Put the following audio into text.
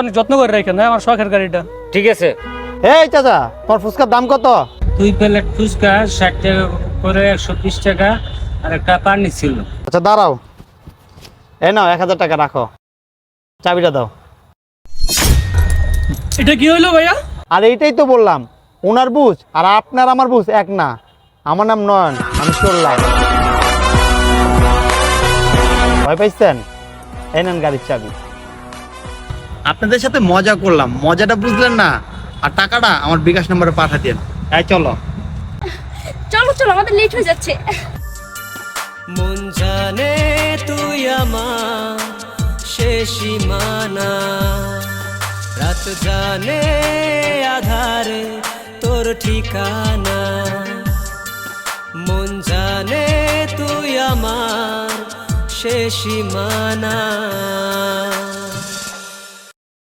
অনেক যত্ন করে রাখেন, আমার শখের গাড়িটা। ঠিক আছে। এই চাচা, তোমার ফুচকার দাম কত? 2 প্লেট ফুচকা 60 টাকা করে, 120 টাকা, আর একটা পানি ছিল। আচ্ছা দাঁড়াও, এই নাও 1000 টাকা রাখো, চাবিটা দাও। এটা কি হইলো ভাইয়া? আর এইটাই তো বললাম, ওনার বুঝ আর আপনার আমার বুঝ এক না। আমার নাম নয়ন, আমি চললাম। ভয় পাইছেন? এই নেন গাড়ির চাবি। আপনাদের সাথে মজা করলাম, মজাটা বুঝলেন না, আর টাকাটা আমার বিকাশ নম্বরে পাঠা দেন। এই চলো চলো চলো, আমাদের লেট হয়ে যাচ্ছে। মন জানে তুই আমার শেষ সীমানা, রাত জানে আধারে তোর ঠিকানা। মন জানে তুই আমার শেষ সীমানা।